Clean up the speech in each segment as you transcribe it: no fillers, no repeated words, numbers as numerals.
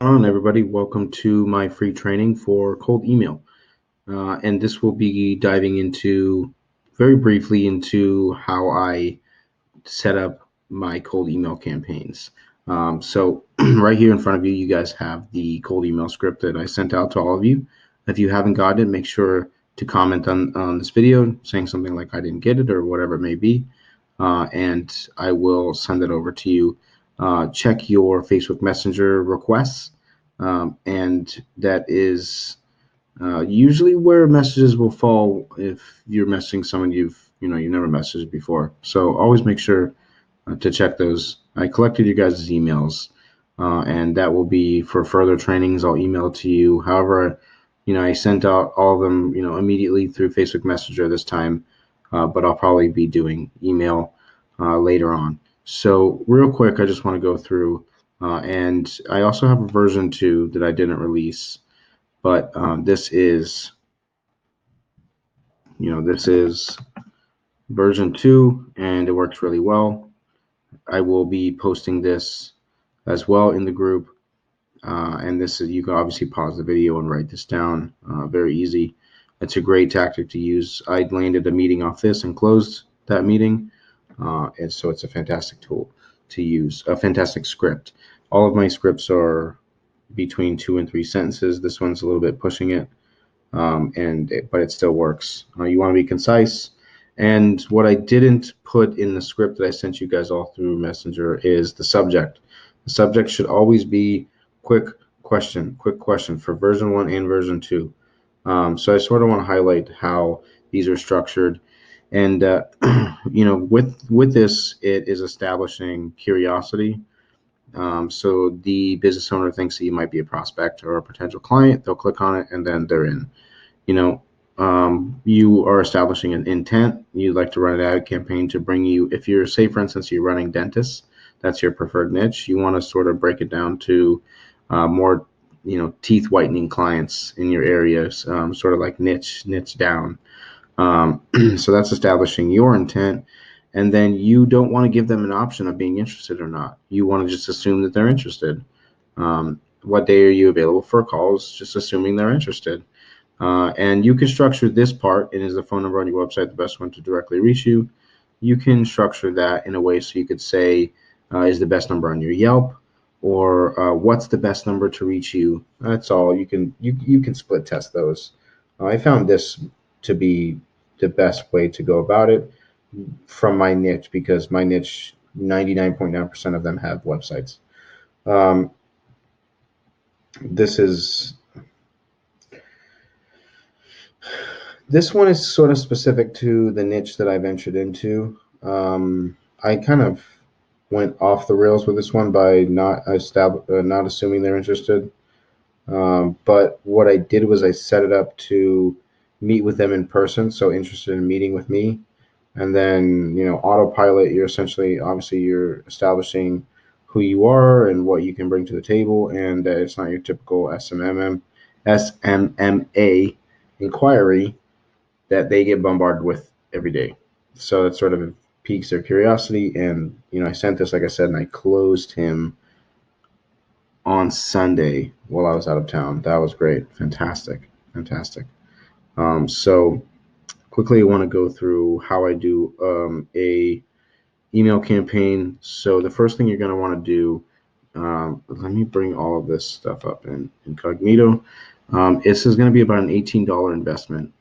On everybody, welcome to my free training for cold email. And this will be diving into very briefly into how I set up my cold email campaigns. So right here in front of you, you guys have the cold email script that I sent out to all of you. If you haven't gotten it, make sure to comment on this video saying something like I didn't get it or whatever it may be. And I will send it over to you. Check your Facebook Messenger requests, and that is usually where messages will fall if you're messaging someone you've never messaged before. So always make sure to check those. I collected you guys' emails, and that will be for further trainings. I'll email it to you. However, I sent out all of them, immediately through Facebook Messenger this time, but I'll probably be doing email later on. So real quick, I just want to go through, and I also have a version 2 that I didn't release, but this is version 2, and it works really well. I will be posting this as well in the group. And this is, you can obviously pause the video and write this down. Very easy. It's a great tactic to use. I landed a meeting off this and closed that meeting. And so it's a fantastic tool to use, a fantastic script. All of my scripts are between 2 and 3 sentences. This one's a little bit pushing it, but it still works. You want to be concise. And what I didn't put in the script that I sent you guys all through Messenger is the subject. The subject should always be quick question for version 1 and version 2. So I sort of want to highlight how these are structured. And with this, it is establishing curiosity. So the business owner thinks that you might be a prospect or a potential client. They'll click on it and then they're in. You are establishing an intent. You'd like to run an ad campaign to bring you, if you're, say, for instance, you're running dentists, that's your preferred niche. You want to sort of break it down to more, teeth whitening clients in your areas, sort of like niche down. So that's establishing your intent. And then you don't want to give them an option of being interested or not. You want to just assume that they're interested. What day are you available for calls? Just assuming they're interested. And you can structure this part, and is the phone number on your website the best one to directly reach you? You can structure that in a way so you could say, is the best number on your Yelp, or what's the best number to reach you? That's all. You can split test those. I found this to be the best way to go about it from my niche, because my niche, 99.9% of them have websites. Um, this one is sort of specific to the niche that I ventured into. I kind of went off the rails with this one by not assuming they're interested. But what I did was I set it up to meet with them in person, so interested in meeting with me. And then, autopilot, obviously you're establishing who you are and what you can bring to the table, and it's not your typical SMMA inquiry that they get bombarded with every day. So it sort of piques their curiosity. And, I sent this, like I said, and I closed him on Sunday while I was out of town. That was great. Fantastic. So quickly, I want to go through how I do a email campaign. So the first thing you're going to want to do, let me bring all of this stuff up in incognito. This is going to be about an $18 investment,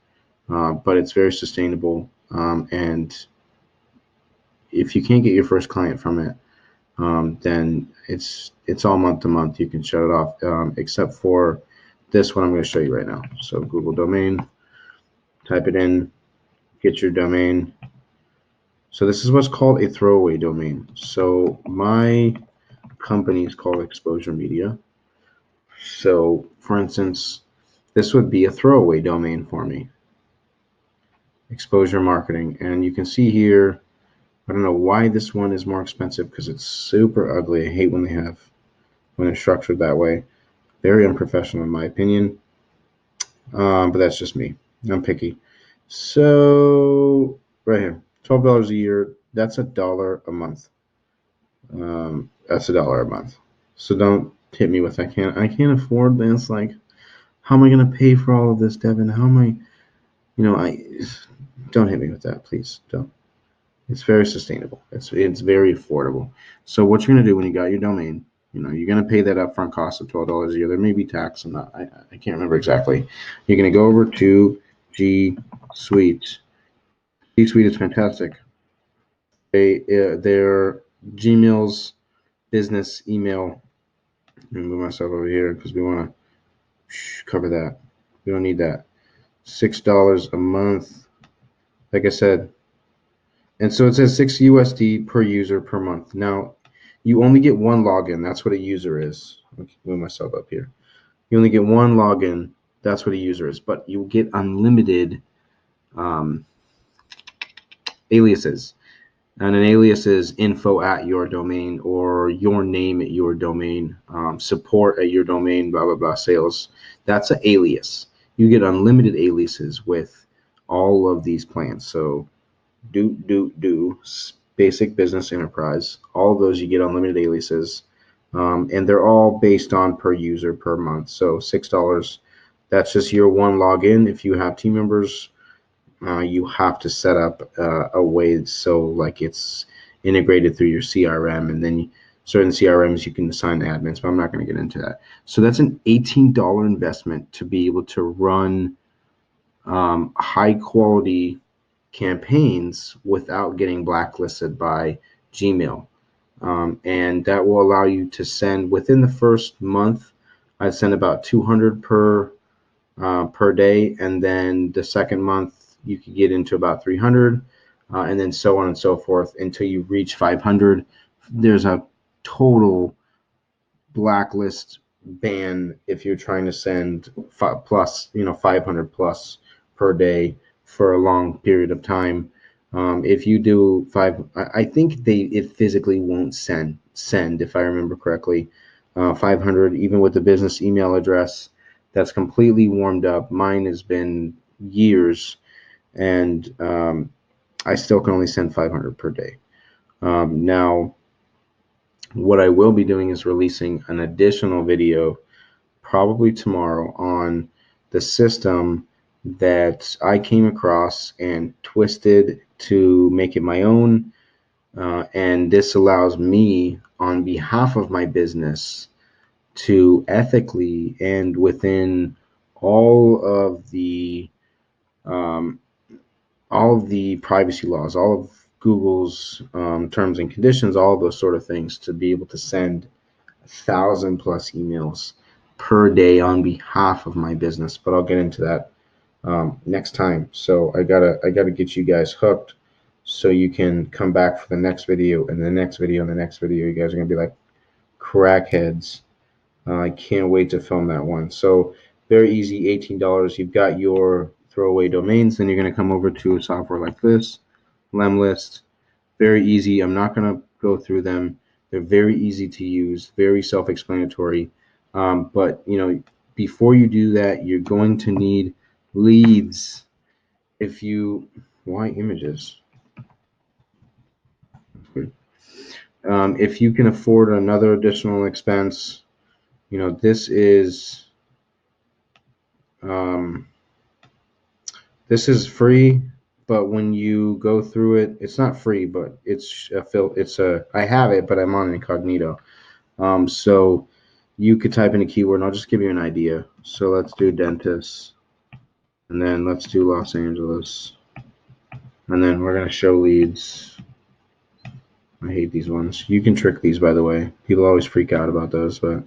but it's very sustainable. And if you can't get your first client from it, then it's all month to month. You can shut it off, except for this one I'm going to show you right now. So Google domain, type it in, get your domain. So this is what's called a throwaway domain. So my company is called Exposure Media. So for instance, this would be a throwaway domain for me, Exposure Marketing. And you can see here, I don't know why this one is more expensive, because it's super ugly. I hate when it's structured that way. Very unprofessional in my opinion. But that's just me. I'm picky. So right here, $12 a year. That's $1 a month. That's $1 a month. So hit me with I can't afford this. Like, how am I gonna pay for all of this, Devin? How am I? I don't hit me with that, please. Don't. It's very sustainable. It's very affordable. So what you're gonna do when you got your domain, you're gonna pay that upfront cost of $12 a year. There may be tax. I can't remember exactly. You're gonna go over to G Suite. G Suite is fantastic. Their Gmail's business email. Let me move myself over here because we want to cover that. We don't need that. $6 a month. Like I said, and so it says 6 USD per user per month. Now, you only get one login. That's what a user is. Let me move myself up here. You only get one login. That's what a user is. But you get unlimited um, aliases. And an alias is info at your domain or your name at your domain, support at your domain, blah, blah, blah, sales. That's an alias. You get unlimited aliases with all of these plans. So basic business enterprise, all of those you get unlimited aliases, and they're all based on per user per month. So $6, that's just your one login. If you have team members, you have to set up a way so like it's integrated through your CRM, and then certain CRMs you can assign admins, but I'm not going to get into that. So that's an $18 investment to be able to run high quality campaigns without getting blacklisted by Gmail. And that will allow you to send within the first month. I send about 200 per day, and then the second month you could get into about 300, and then so on and so forth until you reach 500. There's a total blacklist ban if you're trying to send 500 plus per day for a long period of time. If you do five, I think it physically won't send if I remember correctly. 500 even with the business email address that's completely warmed up. Mine has been years, and I still can only send 500 per day. Now, what I will be doing is releasing an additional video probably tomorrow on the system that I came across and twisted to make it my own. And this allows me, on behalf of my business, to ethically and within all of the um, privacy laws, all of Google's terms and conditions, all of those sort of things, to be able to send 1,000 plus emails per day on behalf of my business. But I'll get into that next time. So I gotta get you guys hooked so you can come back for the next video and the next video and the next video. You guys are gonna be like crackheads. I can't wait to film that one. So very easy, $18. You've got your throwaway domains. Then you're gonna come over to a software like this, Lemlist. Very easy. I'm not gonna go through them. They're very easy to use, very self-explanatory. But before you do that, you're going to need leads. Why images? If you can afford another additional expense, um, this is free, but when you go through it, it's not free, but I have it, but I'm on incognito. So you could type in a keyword, and I'll just give you an idea. So let's do dentist, and then let's do Los Angeles, and then we're gonna show leads. I hate these ones. You can trick these, by the way. People always freak out about those, but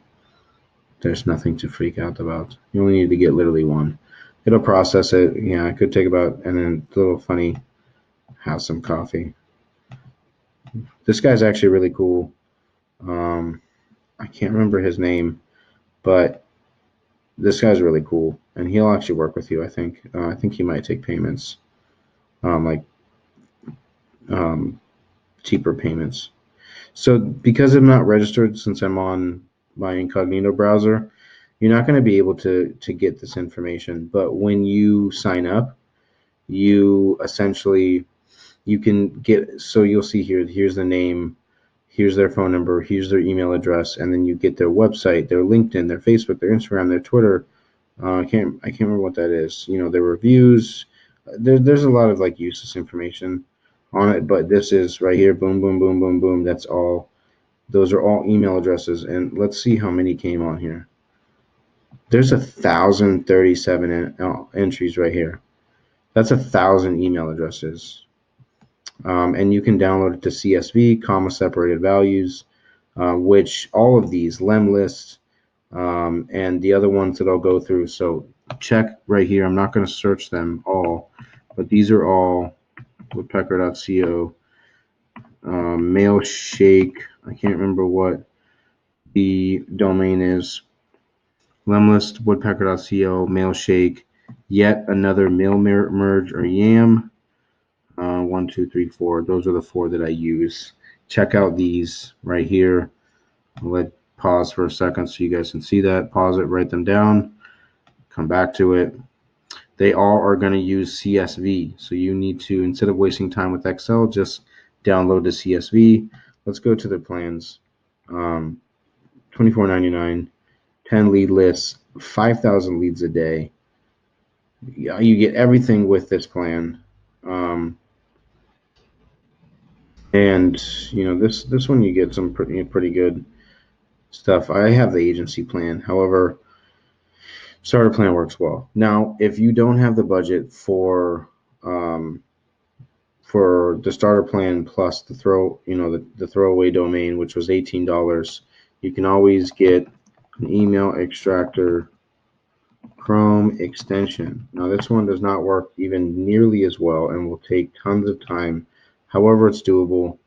there's nothing to freak out about. You only need to get literally one. It'll process it. Yeah, it could take about, and then a little funny, have some coffee. This guy's actually really cool. I can't remember his name, but this guy's really cool, and he'll actually work with you. I think. I think he might take payments, like cheaper payments. So because I'm not registered, since I'm on my incognito browser, you're not going to be able to get this information. But when you sign up, you essentially you can get. So you'll see here. Here's the name. here's their phone number, here's their email address, and then you get their website, their LinkedIn, their Facebook, their Instagram, their Twitter. I can't remember what that is. Their reviews. There's a lot of like useless information on it, but this is right here. Boom, boom, boom, boom, boom. That's all. Those are all email addresses, and let's see how many came on here. There's 1,037 entries right here. That's 1,000 email addresses. And you can download it to CSV, comma separated values, which all of these, lemlist, and the other ones that I'll go through. So check right here. I'm not going to search them all, but these are all woodpecker.co, Mailshake. I can't remember what the domain is. Lemlist, woodpecker.co, Mailshake, yet another mail merge or yam. 1, 2, 3, 4. Those are the 4 that I use. Check out these right here. I'll let pause for a second so you guys can see that. Pause it, write them down, come back to it. They all are going to use CSV. So you need to, instead of wasting time with Excel, just download the CSV. Let's go to the plans. $24.99, 10 lead lists, 5,000 leads a day. You get everything with this plan. And this one you get some pretty good stuff. I have the agency plan. However, starter plan works well. Now, if you don't have the budget for the starter plan plus the the throwaway domain, which was $18, you can always get an email extractor Chrome extension. Now, this one does not work even nearly as well and will take tons of time. However, it's doable.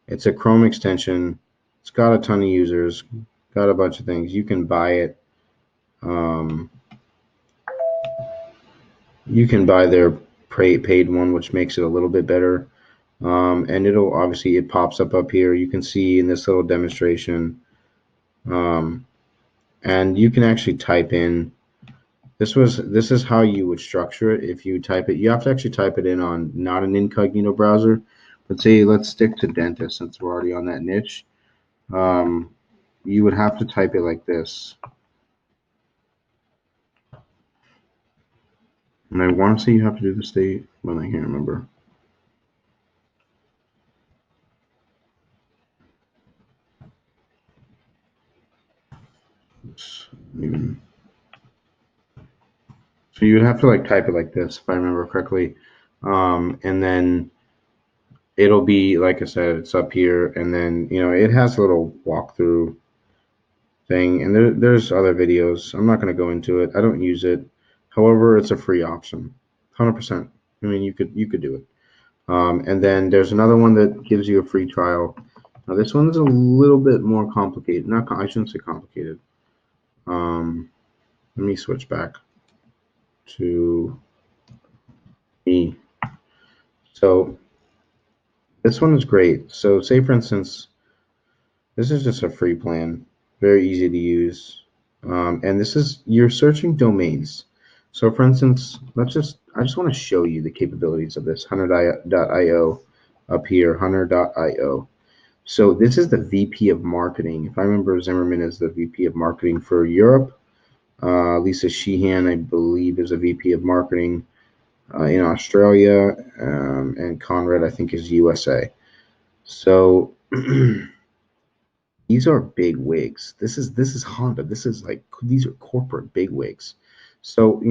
It's a Chrome extension. It's got a ton of users, got a bunch of things. You can buy it. You can buy their paid one, which makes it a little bit better. And it pops up here. You can see in this little demonstration. And you can actually type in. This is how you would structure it. If you type it, you have to actually type it in on not an incognito browser. But say let's stick to dentist since we're already on that niche. You would have to type it like this. And I want to say you have to do the state, but I can't remember. So you would have to like type it like this, if I remember correctly. And then it'll be, like I said, it's up here. And then, it has a little walkthrough thing. And there's other videos. I'm not going to go into it. I don't use it. However, it's a free option, 100%. I mean, you could do it. And then there's another one that gives you a free trial. Now this one's a little bit more complicated. I shouldn't say complicated. Let me switch back to me. So this one is great. So say for instance, this is just a free plan, very easy to use. And this is, you're searching domains. So for instance, I just want to show you the capabilities of this hunter.io up here, hunter.io. So this is the VP of marketing. If I remember, Zimmerman is the VP of marketing for Europe. Lisa Sheehan, I believe, is a VP of marketing in Australia, and Conrad, I think, is USA. So these are big wigs. This is Honda. These are corporate big wigs. So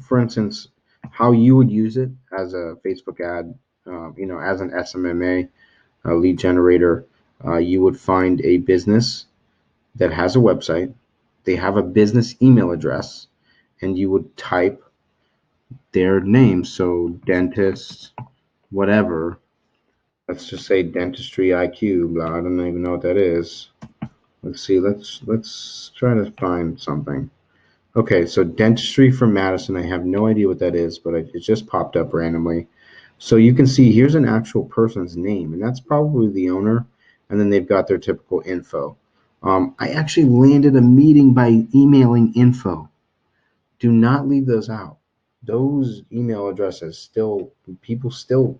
for instance, how you would use it as a Facebook ad, as an SMMA lead generator, you would find a business that has a website. They have a business email address, and you would type their name. So dentist, whatever. Let's just say dentistry IQ. Blah. I don't even know what that is. Let's see. Let's try to find something. Okay, so dentistry from Madison. I have no idea what that is, but it just popped up randomly. So you can see here's an actual person's name, and that's probably the owner. And then they've got their typical info. I actually landed a meeting by emailing info. Do not leave those out. Those email addresses people still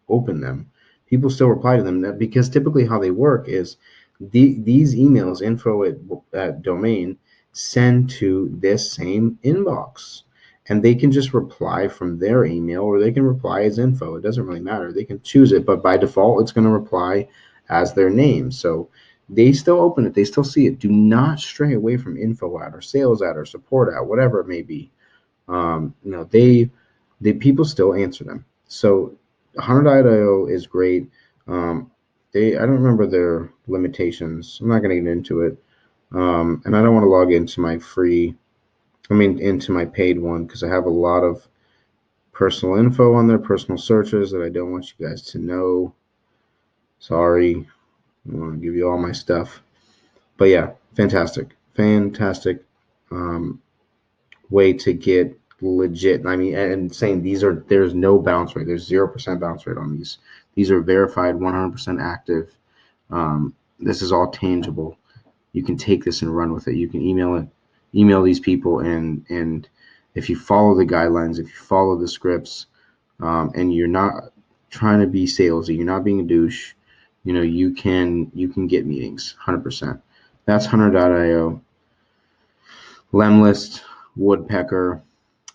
open them. people still reply to them, because typically how they work is these emails, info at domain, send to this same inbox, and they can just reply from their email, or they can reply as info. It doesn't really matter. They can choose it, but by default, it's going to reply as their name. So they still open it. They still see it. Do not stray away from info at or sales at or support at, whatever it may be. The people still answer them. So 100.io is great. I don't remember their limitations. I'm not going to get into it. And I don't want to log into into my paid one, because I have a lot of personal info on there, personal searches that I don't want you guys to know. Sorry. I want to give you all my stuff. But yeah, fantastic way to get legit. I mean, and saying there's no bounce rate. There's 0% bounce rate on these. These are verified, 100% active. This is all tangible. You can take this and run with it. You can email these people, and if you follow the guidelines, if you follow the scripts, and you're not trying to be salesy, you're not being a douche, you can get meetings, 100%. That's 100.io. Lemlist, Woodpecker,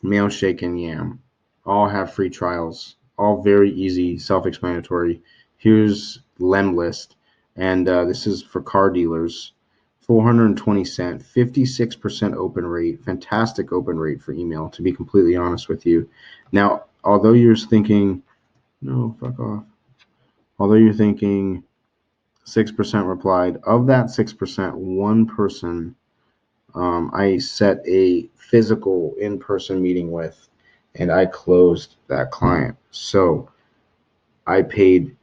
Mailshake, and Yam all have free trials, all very easy, self-explanatory. Here's Lemlist, and this is for car dealers. 420 cent, 56% open rate, fantastic open rate for email, to be completely honest with you. Now, although you're thinking, no, fuck off. Although you're thinking 6% replied, of that 6%, one person I set a physical in-person meeting with, and I closed that client. So I paid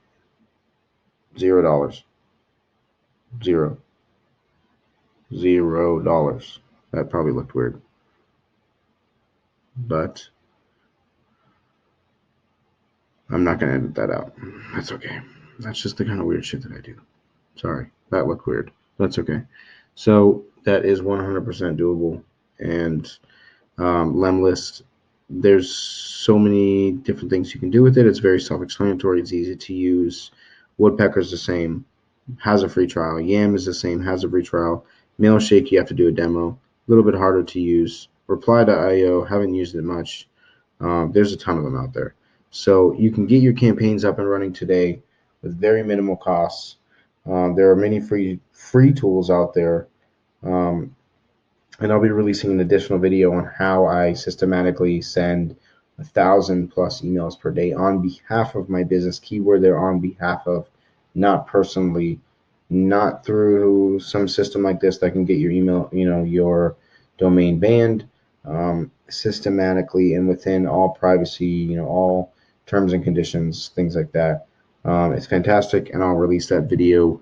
$0. $0. That probably looked weird, but I'm not going to edit that out. That's okay. That's just the kind of weird shit that I do. Sorry, that looked weird. That's okay. So that is 100% doable. And Lemlist, there's so many different things you can do with it. It's very self-explanatory. It's easy to use. Woodpecker's the same, has a free trial. Yam is the same, has a free trial. Mailshake, you have to do a demo. A little bit harder to use. Reply.io, haven't used it much. There's a ton of them out there. So you can get your campaigns up and running today with very minimal costs. There are many free tools out there. And I'll be releasing an additional video on how I systematically send 1,000 plus emails per day on behalf of my business. Keyword there, on behalf of, not personally, not through some system like this that can get your email, your domain banned, systematically and within all privacy, all terms and conditions, things like that. It's fantastic, and I'll release that video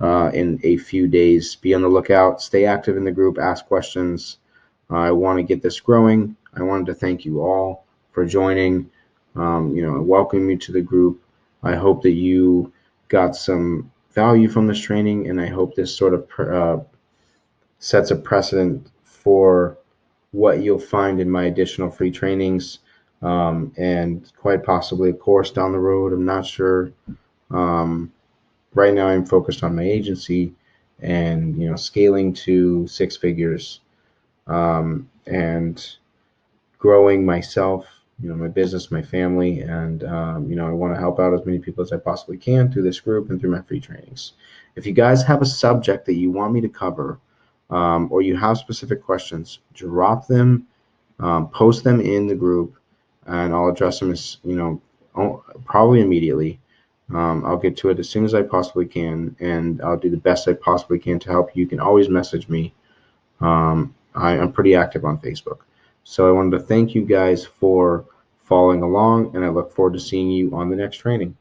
in a few days. Be on the lookout. Stay active in the group. Ask questions. I want to get this growing. I wanted to thank you all for joining. Welcome you to the group. I hope that you got some value from this training, and I hope this sort of sets a precedent for what you'll find in my additional free trainings, and quite possibly a course down the road. I'm not sure. Right now I'm focused on my agency and scaling to 6 figures, and growing myself, my business, my family, and I want to help out as many people as I possibly can through this group and through my free trainings. If you guys have a subject that you want me to cover, or you have specific questions, drop them, post them in the group, and I'll address them as probably immediately. I'll get to it as soon as I possibly can, and I'll do the best I possibly can to help you. You can always message me. I'm pretty active on Facebook. So I wanted to thank you guys for following along, and I look forward to seeing you on the next training.